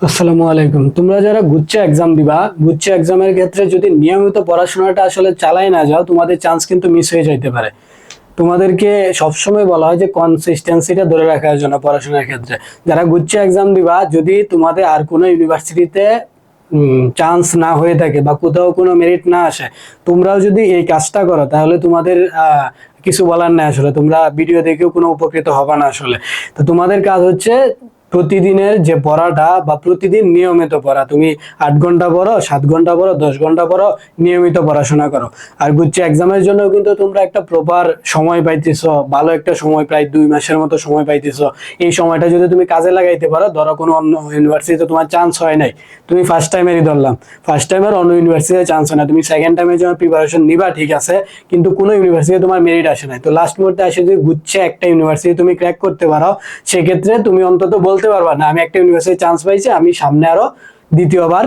আসসালামু আলাইকুম। তোমরা যারা গুচ্ছ এক্সাম দিবা, গুচ্ছ এক্সামের ক্ষেত্রে যদি নিয়মিত পড়াশোনাটা আসলে চালাই না যাও, তোমাদের চান্স কিন্তু মিস হয়ে যাইতে পারে। তোমাদেরকে সবসময় বলা হয় যে কনসিস্টেন্সিটা ধরে রাখার জন্য পড়াশোনার ক্ষেত্রে। যারা গুচ্ছ এক্সাম দিবা, যদি তোমাদের আর কোনো ইউনিভার্সিটিতে চান্স না হয়ে থাকে বা কোথাও কোনো মেরিট না আসে, তোমরাও যদি এই কাজটা করো তাহলে তোমাদের কিছু বলার নাই। আসলে তোমরা ভিডিও দেখেও কোনো উপকৃত হবে না আসলে। তো তোমাদের কাজ হচ্ছে প্রতিদিনের যে পড়াটা বা প্রতিদিন নিয়মিত পড়া। তুমি 8 ঘন্টা পড়ো, 7 ঘন্টা পড়ো, 10 ঘন্টা পড়ো, নিয়মিত পড়াশোনা করো। আর গুচ্ছ এক্সামের জন্য কিন্তু তোমরা একটা প্রপার সময় পাইতেছ, ভালো একটা সময়, প্রায় 2 মাসের মতো সময় পাইতেছ। এই সময়টা যদি তুমি কাজে লাগাইতে পারো, ধরো কোনো অন্য ইউনিভার্সিটিতে তোমার চান্স হয় নাই, তুমি ফার্স্ট টাইমেরই ধরলাম, ফার্স্ট টাইমের অন্য ইউনিভার্সিটিতে চান্স হয় না, তুমি সেকেন্ড টাইমের জন্য প্রিপারেশন নিবা, ঠিক আছে, কিন্তু কোনো ইউনিভার্সিটিতে তোমার মেরিট আসে নাই, তো লাস্ট মুহূর্তে আসে যদি গুচ্ছে একটা ইউনিভার্সিটি তুমি ক্র্যাক করতে পারো, সেক্ষেত্রে তুমি অন্তত বলতে পারবা না আমি একটা ইউনিভার্সিটি চান্স পাইছি, আমি সামনে আরো দ্বিতীয়বার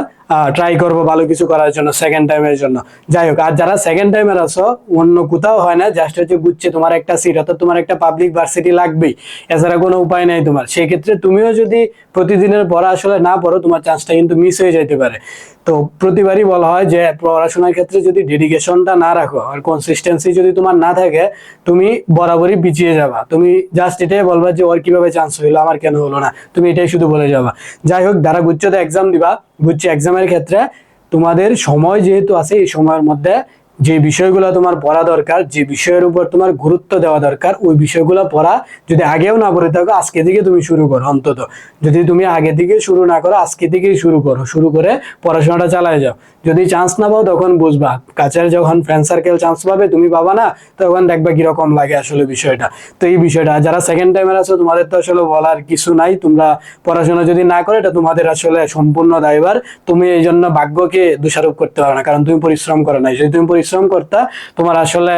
ট্রাই করব ভালো কিছু করার জন্য, সেকেন্ড টাইমের জন্য। যাই হোক, আর যারা সেকেন্ড টাইমের আছো, অন্য কোথাও হয় না, জাস্ট হচ্ছে গুচ্ছে তোমার একটা সিট, অর্থাৎ তোমার একটা পাবলিক ভার্সিটি লাগবেই, এছাড়া কোনো উপায় নাই তোমার। সেই ক্ষেত্রে তুমিও যদি প্রতিদিনের পড়া আসলে না পড়ো, তোমার চান্সটা কিন্তু মিস হয়ে যেতে পারে। তো প্রতিবারই বলা হয় যে পড়াশোনার ক্ষেত্রে যদি ডেডিকেশনটা না রাখো আর কনসিস্টেন্সি যদি তোমার না থাকে, তুমি বরাবরই পিছিয়ে যাবা। তুমি জাস্ট এটাই বলবা যে ওর কিভাবে চান্স হইলো, আমার কেন হলো না, তুমি এটাই শুধু বলে যাবা। যাই হোক, যারা গুচ্ছতে এক্সাম দিবা, গুচ্ছ এক্সামের ক্ষেত্রে তোমাদের সময় যেহেতু আছে, এই সময়ের মধ্যে যে বিষয়গুলো তোমার পড়া দরকার, যে বিষয়ের উপর তোমার গুরুত্ব দেওয়া দরকার, ওই বিষয়গুলো পড়া যদি আগেও না পড়ে থাকো, আজকে থেকে তুমি শুরু করো। অন্তত যদি তুমি আগে থেকে শুরু না করো, আজকে থেকেই শুরু করো, শুরু করে পড়াশোনাটা চালায় যাও। যদি চান্স না পাও, তখন বুঝবা, কাছের যখন ফ্রেন্ড সার্কেল চান্স পাবে, তুমি পাবা না, তখন দেখবা কিরকম লাগে আসলে বিষয়টা। তো এই বিষয়টা, যারা সেকেন্ড টাইমের আছো, তোমাদের তো আসলে বলার কিছু নাই। তোমরা পড়াশোনা যদি না করো, এটা তোমাদের আসলে সম্পূর্ণ দায়ভার। তুমি এই জন্য ভাগ্যকে দোষারোপ করতে পারো না, কারণ তুমি পরিশ্রম করো নাই। যদি তুমি পরিশ্রম করতা, তোমার আসলে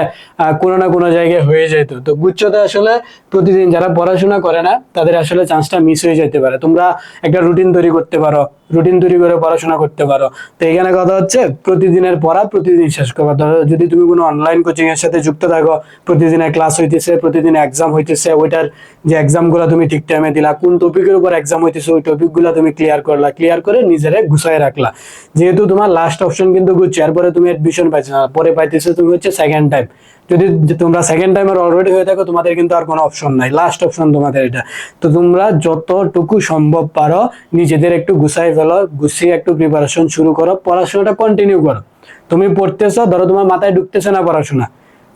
কোনো না কোনো জায়গায় হয়ে যেত। তো গুচ্ছতে আসলে প্রতিদিন যারা পড়াশোনা করে না, তাদের আসলে চান্সটা মিস হয়ে যেতে পারে। তোমরা একটা রুটিন তৈরি করতে পারো, রুটিন তৈরি করে পড়াশোনা করতে পারো। তো এখানে কথা হচ্ছে প্রতিদিনের পড়া প্রতিদিন শেষ করবা। ধরো যদি তুমি কোনো অনলাইন কোচিং এর সাথে যুক্ত থাকো, প্রতিদিনের ক্লাস হইতেছে, প্রতিদিন এক্সাম হইতেছে, ওইটার যে এক্সাম গুলো তুমি ঠিক টাইমে দিলা, কোন টপিকের উপর এক্সাম হইতেছে, ওই টপিক গুলা তুমি ক্লিয়ার করলা, ক্লিয়ার করে নিজেরে গুছাই রাখলা। যেহেতু তোমার লাস্ট অপশন কিন্তু গুচ্ছ, এরপরে তুমি এডমিশন পাইছো না, পরে পাইতেছো তুমি হচ্ছে সেকেন্ড টাইম। যদি তোমরা সেকেন্ড টাইমের অলরেডি হয়ে থাকো, তোমাদের কিন্তু আর কোনো অপশন নাই, লাস্ট অপশন তোমাদের এটা। তো তোমরা যতটুকু সম্ভব পারো নিজেদের একটু গুছাই ফেলো, গুছিয়ে একটু প্রিপারেশন শুরু করো, পড়াশোনাটা কন্টিনিউ করো। তুমি পড়তেছো, ধরো তোমার মাথায় ঢুকতেছে না পড়াশোনা,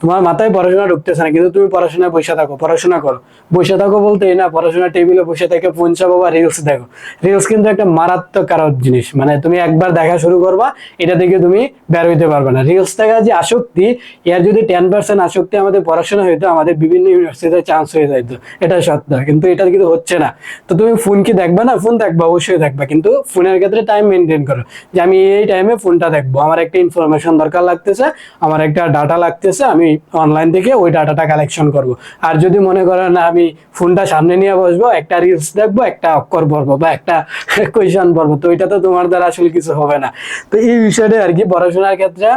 তোমার মাথায় পড়াশোনা ঢুকতেছে না, কিন্তু তুমি পড়াশোনায় বসে থাকো, পড়াশোনা করো। বসে থাকো বলতে এই না, পড়াশোনা টেবিলে বসে থেকে ফোন চাপো বা রিলস দেখো। রিলস কিন্তু একটা মারাত্মক খারাপ জিনিস, মানে তুমি একবার দেখা শুরু করবা, এটা থেকে তুমি বের হইতে পারবে না। রিলস দেখা যে আসক্তি, এর যদি 10% আসক্তি আমাদের পড়াশোনা হইতো, আমাদের বিভিন্ন ইউনিভার্সিটিতে চান্স হয়ে যাইতো, এটা সত্য। কিন্তু এটা কিন্তু হচ্ছে না। তো তুমি ফোন কি দেখবা না? ফোন দেখবা, অবশ্যই দেখবা, কিন্তু ফোনের ক্ষেত্রে টাইম মেনটেন করো, যে আমি এই টাইমে ফোনটা দেখবো, আমার একটা ইনফরমেশন দরকার লাগতেছে, আমার একটা ডাটা লাগতেছে, আমি অনলাইন থেকে ওই ডাটাটা কালেকশন করব। আর যদি মনে করেন না, আমি ফোনটা সামনে নিয়ে বসবো, একটা রিলস দেখবো, একটা অক্ষর পড়বো বা একটা কোয়েশন পড়বো, তো এটা তো তোমার দ্বারা আসলে কিছু হবে না। তো এই বিষয়টা আর কি, পড়াশোনার ক্ষেত্রে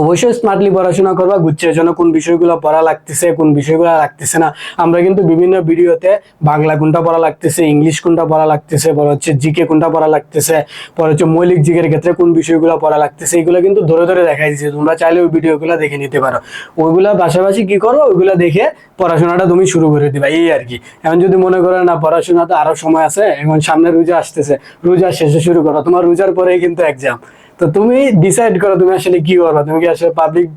অবশ্যই স্মার্টলি পড়াশোনা করবা। গুচ্ছের জন্য কোন বিষয়গুলো পড়া লাগতেছে, কোন বিষয়গুলো লাগতেছে না, আমরা কিন্তু বিভিন্ন ভিডিওতে বাংলা কোনটা পড়া লাগতেছে, ইংলিশ কোনটা পড়া লাগতেছে, পরে হচ্ছে জিকে কোনটা পড়া লাগতেছে, পরে হচ্ছে মৌলিক জিকের ক্ষেত্রে কোন বিষয়গুলো পড়া লাগতেছে, এগুলো কিন্তু ধরে ধরে দেখাই দিচ্ছে। তোমরা চাইলে ওই ভিডিওগুলো দেখে নিতে পারো। ওইগুলা পাশাপাশি কি করো, ওইগুলা দেখে পড়াশোনাটা তুমি শুরু করে দিবা, এই আর কি। এখন যদি মনে করো না পড়াশোনা তো আরো সময় আছে, এখন সামনে রোজা আসতেছে, রোজা শেষে শুরু করো, তোমার রোজার পরেই কিন্তু এক্সাম। তো তুমি ডিসাইড করো তুমি আসলে কি করবা। তুমি কি আসলে পাবলিক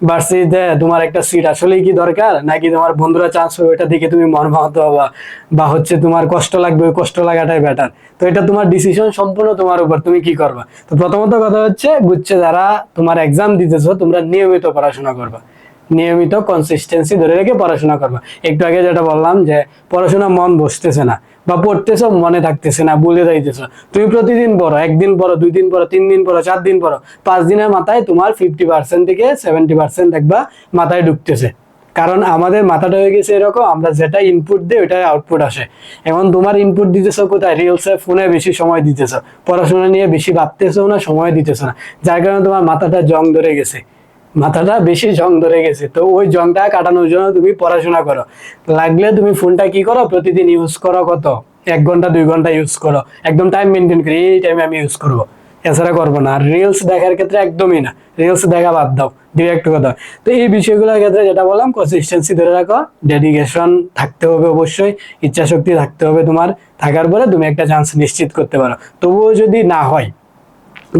ভার্সিটিতে তোমার একটা সিট আসলেই কি দরকার, নাকি তোমার বন্ধুরা চান্স হবে ওটা দেখে তুমি মর্মাহত হবা, বা হচ্ছে তোমার কষ্ট লাগবে, ওই কষ্ট লাগাটাই বেটার। তো এটা তোমার ডিসিশন, সম্পূর্ণ তোমার উপর, তুমি কি করবা। তো প্রথমত কথা হচ্ছে, গুচ্ছে যারা তোমার এক্সাম দিতেছো, তোমরা নিয়মিত পড়াশোনা করবা, নিয়মিত কনসিস্টেন্সি ধরে রেখে পড়াশোনা করবা। একটু আগে যেটা বললাম যে পড়াশোনা মন বসতেছে না, বা পড়তেছো মনে থাকতেছে না, ভুলে যাইতেছো, তুমি প্রতিদিন পড়ো, একদিন পড়ো, 2 দিন পড়ো, 3 দিন পড়ো, 4 দিন পড়ো, 5 দিনের মাথায় তোমার 50% থেকে 70% দেখবা মাথায় ঢুকতেছে। কারণ আমাদের মাথাটা হয়ে গেছে এরকম, আমরা যেটা ইনপুট দিই ওইটাই আউটপুট আসে। এখন তোমার ইনপুট দিতেছো কোথায়? রিলসে, ফোনে বেশি সময় দিতেছো, পড়াশোনা নিয়ে বেশি ভাবতেছো না, সময় দিতেছো না, যার কারণে তোমার মাথাটা জং ধরে গেছে, মাথাটা বেশি জং ধরে গেছে। তো ওই জংটা কাটানোর জন্য তুমি পড়াশোনা করো। লাগলে তুমি ফোনটা কি করো, প্রতিদিন ইউজ করো কত 1 ঘন্টা 2 ঘন্টা ইউজ করো, একদম টাইম মেনটেন করে এই টাইমে আমি ইউজ করবো, এছাড়া করবো না। আর রিলস দেখার ক্ষেত্রে একদমই না, রিলস দেখা বাদ দাও, ডিরেক্ট কথা। তো এই বিষয়গুলোর ক্ষেত্রে যেটা বললাম, কনসিস্টেন্সি ধরে রাখো, ডেডিকেশন থাকতে হবে অবশ্যই, ইচ্ছা শক্তি থাকতে হবে তোমার, থাকার পরে তুমি একটা চান্স নিশ্চিত করতে পারো। তবুও যদি না হয়,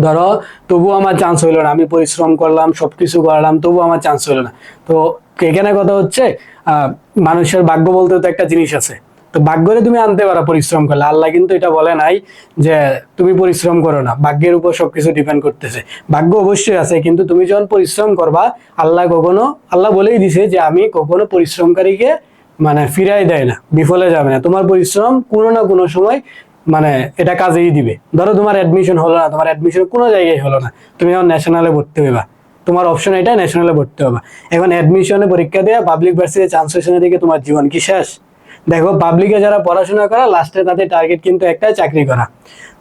ধরো তবুও আমার চান্স হইলো না, আমি পরিশ্রম করলাম সবকিছু করলাম তবুও আমার চান্স হইলো না, তো এখানে কথা হচ্ছে মানুষের ভাগ্য বলতে তো একটা জিনিস আছে। তো ভাগ্যরে তুমি আনতে পারো পরিশ্রম করলে, আল্লাহ কিন্তু এটা বলে নাই যে তুমি পরিশ্রম করো না, ভাগ্যের উপর সবকিছু ডিপেন্ড করতেছে। ভাগ্য অবশ্যই আছে, কিন্তু তুমি যখন পরিশ্রম করবা, আল্লাহ বলেই দিছে যে আমি কখনো পরিশ্রমকারীকে মানে ফিরাই দেয় না, বিফলে যাবে না, তোমার পরিশ্রম কোনো না কোনো সময় মানে এটা কাজেই দিবে। ধরো তোমার অ্যাডমিশন হলো না, তোমার অ্যাডমিশন কোনো জায়গায় হলো না, তুমি এখন ন্যাশনালে ভর্তি হইবা, তোমার অপশন এটা ন্যাশনালে ভর্তি হবা। এখন অ্যাডমিশনে পরীক্ষা দেওয়া, পাবলিক ভার্সিটি চান্স হয়েছে দিকে তোমার জীবন কি শেষ? দেখো পাবলিকে যারা পড়াশোনা করা, লাস্টে তাদের টার্গেট কিন্তু একটাই, চাকরি করা।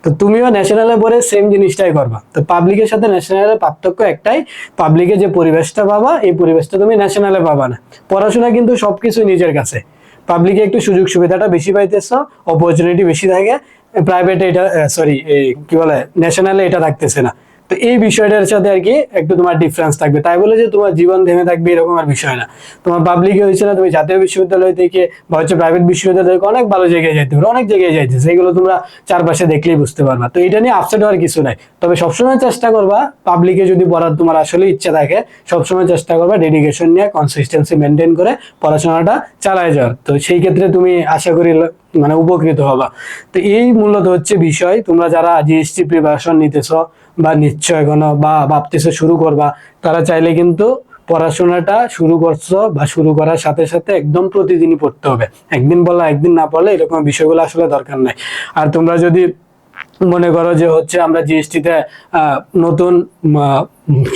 তো তুমিও ন্যাশনালে পড়ে সেম জিনিসটাই করবা। তো পাবলিকের সাথে ন্যাশনালের পার্থক্য একটাই, পাবলিকে যে পরিবেশটা পাবা, এই পরিবেশটা তুমি ন্যাশনালে পাবা না। পড়াশোনা কিন্তু সবকিছু নিজের কাছে, পাবলিকে একটু সুযোগ সুবিধাটা বেশি পাইতেছ, অপরচুনিটি বেশি থাকে, প্রাইভেটে এটা সরি কি বলে ন্যাশনালে এটা থাকতেছে না। তো এই বিষয়টার সাথে আর কি একটু তোমার ডিফারেন্স থাকবে, তাই বলে যে তোমার জীবন থেমে থাকবে এরকম আর বিষয় না। তোমার পাবলিকে হয়েছে না, তুমি জাতীয় বিশ্ববিদ্যালয় থেকে বা হচ্ছে প্রাইভেট বিশ্ববিদ্যালয় থেকে অনেক ভালো জায়গায় যাইতে পারো, অনেক জায়গায় যাইতেছে, এগুলো তোমরা চারপাশে দেখলেই বুঝতে পারবা। তো এটা নিয়ে আপসেট হওয়ার কিছু নাই, তবে সবসময় চেষ্টা করবা পাবলিকে যদি পড়ার তোমার আসলে ইচ্ছা থাকে, সবসময় চেষ্টা করবা ডেডিকেশন নিয়ে কনসিস্টেন্সি মেনটেন করে পড়াশোনাটা চালায় যাওয়ার। তো সেই ক্ষেত্রে তুমি আশা করি মানে উপকৃত হবা। তো এই মূলত হচ্ছে বিষয়। তোমরা যারা জিএসটি প্রিপারেশন নিতেছ বা নিচ্ছ এখনো বা ভাবতেছো শুরু করবা, তারা চাইলে কিন্তু পড়াশোনাটা শুরু করছো বা শুরু করার সাথে সাথে একদম প্রতিদিনই পড়তে হবে, একদিন বলা একদিন না পড়লে এরকম বিষয়গুলো আসলে দরকার নাই। আর তোমরা যদি মনে করো যে হচ্ছে আমরা জিএসটিতে নতুন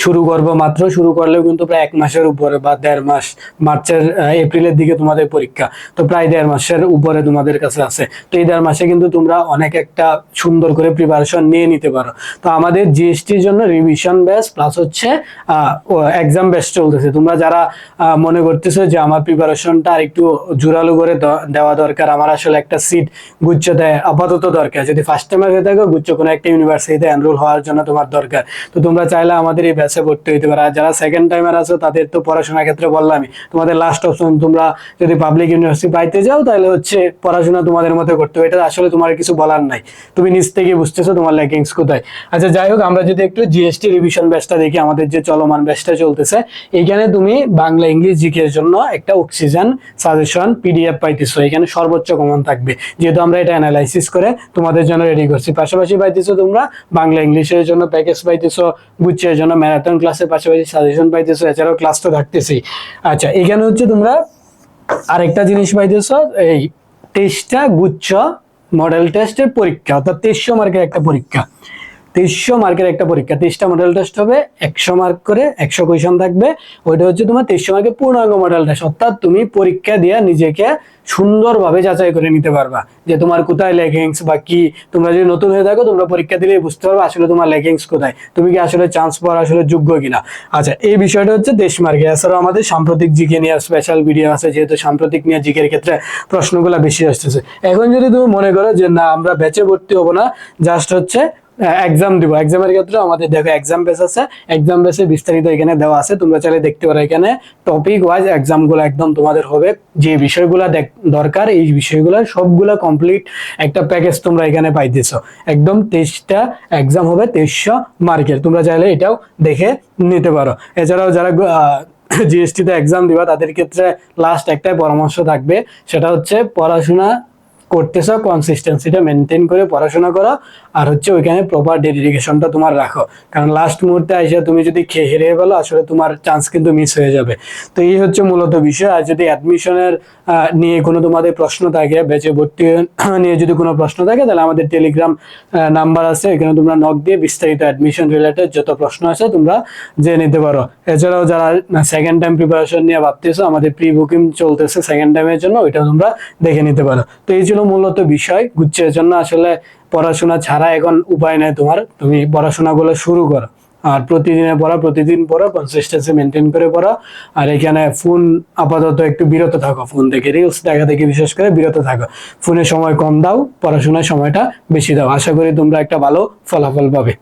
শুরু করব, মাত্র শুরু করলেও কিন্তু প্রায় 1 মাসের উপরে বা 1.5 মাস, মার্চের এপ্রিলের দিকে তোমাদের পরীক্ষা, তো প্রায় 1.5 মাসের উপরে তোমাদের কাছে আছে। তো এই 1.5 মাসে কিন্তু তোমরা অনেক একটা সুন্দর করে প্রিপারেশন নিয়ে নিতে পারো। তো আমাদের জিএসটির জন্য রিভিশন ব্যাচ প্লাস হচ্ছে এক্সাম ব্যাচ চলতেছে। তোমরা যারা মনে করতেছো যে আমার প্রিপারেশনটা আর একটু জোরালো করে দেওয়া দরকার, আমার আসলে একটা সিট গুচ্ছতে আপাতত দরকার, যদি ফার্স্ট টাইমে হয়ে থাকো গুচ্ছ কোনো একটা ইউনিভার্সিটিতে এনরোল হওয়ার জন্য তোমার দরকার, তো তোমরা চাইলে আমাদের এই ব্যাচে ভর্তি হইতে পারো। আর যারা সেকেন্ড টাইমার আছো তাদের তো পড়াশোনার ক্ষেত্রে বললামই, তোমাদের লাস্ট অপশন, তোমরা যদি পাবলিক ইউনিভার্সিটি পাইতে যাও তাহলে হচ্ছে পড়াশোনা তোমাদের মতো করতে হবে, এটা আসলে তোমার কিছু বলার নাই, তুমি নিজ থেকে বুঝতেছো তোমার ল্যাকিংস কোথায়। আচ্ছা যাই হোক, আমরা যদি একটু জিএসটি রিভিশন ব্যাচটা দেখি, আমাদের যে চলমান ব্যাচটা চলতেছে, এইখানে তুমি বাংলা ইংলিশ জিকে এর জন্য একটা অক্সিজেন সাজেশন পিডিএফ পাইতেছো, এখানে সর্বোচ্চ কমন থাকবে, যেহেতু আমরা এটা অ্যানালাইসিস করে তোমাদের জন্য রেডি করছি। পাশাপাশি পাইতেছো তোমরা বাংলা ইংলিশের জন্য প্যাকেজ পাইতেছো, গুচ্ছের জন্য ম্যারাথন ক্লাসের পাশাপাশি সাজেশন পাইতেছো, এছাড়াও ক্লাস তো থাকতেছেই। আচ্ছা এখানে হচ্ছে তোমরা আরেকটা জিনিস পাইতেছো, এই 23টা গুচ্ছ মডেল টেস্টের পরীক্ষা, অর্থাৎ 2300 মার্কের একটা পরীক্ষা, 2300 মার্কের একটা পরীক্ষা, 23টা মডেল টেস্ট হবে, 100 মার্ক করে, 100 কোয়েশন থাকবে, ওইটা হচ্ছে তোমার 2300 মার্কের পূর্ণাঙ্গ মডেল টেস্ট। অর্থাৎ তুমি পরীক্ষা দিয়ে নিজেকে সুন্দরভাবে যাচাই করে নিতে পারবা যে তোমার কোথায় ল্যাকিংস বা কি। তোমরা যদি নতুন হয়ে থাকো, তোমরা পরীক্ষা দিলেই বুঝতে পারবে আসলে তোমার ল্যাকিংস কোথায়, তুমি কি আসলে চান্স পাওয়ার আসলে যোগ্য কিনা। আচ্ছা এই বিষয়টা হচ্ছে 23 মার্কে। এছাড়াও আমাদের সাম্প্রতিক জিকে নিয়ে স্পেশাল ভিডিও আছে, যেহেতু সাম্প্রতিক নিয়ে জিকের ক্ষেত্রে প্রশ্নগুলো বেশি আসতেছে। এখন যদি তুমি মনে করো যে না আমরা ব্যাচে ভর্তি হবো না, জাস্ট হচ্ছে এক্সাম দিব, এক্সামের ক্ষেত্রে আমাদের দেখো এক্সাম বেস আছে, এক্সাম বেসে বিস্তারিত এখানে দেওয়া আছে, তোমরা চাইলে দেখতে পারো। এখানে টপিক ওয়াইজ এক্সামগুলো একদম তোমাদের হবে, যে বিষয়গুলো দরকার এই বিষয়গুলো সবগুলো কমপ্লিট একটা প্যাকেজ তোমরা এখানে পাইতেছো। একদম 23টা এক্সাম হবে 2300 মার্কের, তোমরা চাইলে এটাও দেখে নিতে পারো। এছাড়াও যারা জিএসটিতে এক্সাম দিবা তাদের ক্ষেত্রে লাস্ট একটাই পরামর্শ থাকবে, সেটা হচ্ছে পড়াশোনা করতেছো, কনসিস্টেন্সিটা মেনটেন করে পড়াশোনা করো, আর হচ্ছে ওইখানে প্রপার ডেডিকেশনটা তোমার রাখো, কারণ লাস্ট মুহূর্তে এসে তুমি যদি হেরে ফেলো আসলে তোমার চান্স কিন্তু মিস হয়ে যাবে। তো এই হচ্ছে মূলত বিষয়। আর যদি অ্যাডমিশনের নিয়ে কোনো তোমাদের প্রশ্ন থাকে, বেঁচে ভর্তি নিয়ে যদি কোনো প্রশ্ন থাকে, তাহলে আমাদের টেলিগ্রাম নাম্বার আছে, এখানে তোমরা নক দিয়ে বিস্তারিত অ্যাডমিশন রিলেটেড যত প্রশ্ন আছে তোমরা জেনে নিতে পারো। এছাড়াও যারা সেকেন্ড টাইম প্রিপারেশন নিয়ে ভাবতেছো, আমাদের প্রি বুকিং চলতেছে সেকেন্ড টাইমের জন্য, ওইটা তোমরা দেখে নিতে পারো। তো এই ছিল মূলত বিষয়। গুচ্ছের জন্য আসলে পড়াশোনা ছাড়া এখন উপায় নেই তোমার, তুমি পড়াশোনাগুলো শুরু করো। আর প্রতিদিন পড়া, কনসিস্টেন্সি মেনটেন করে পড়া। আর এখানে ফোন আপাতত একটু বিরত থাকো, ফোন থেকে রিলস দেখা দেখি বিশেষ করে বিরত থাকো। ফোনে সময় কম দাও, পড়াশোনায় সময়টা বেশি দাও। আশা করি তোমরা একটা ভালো ফলাফল পাবে।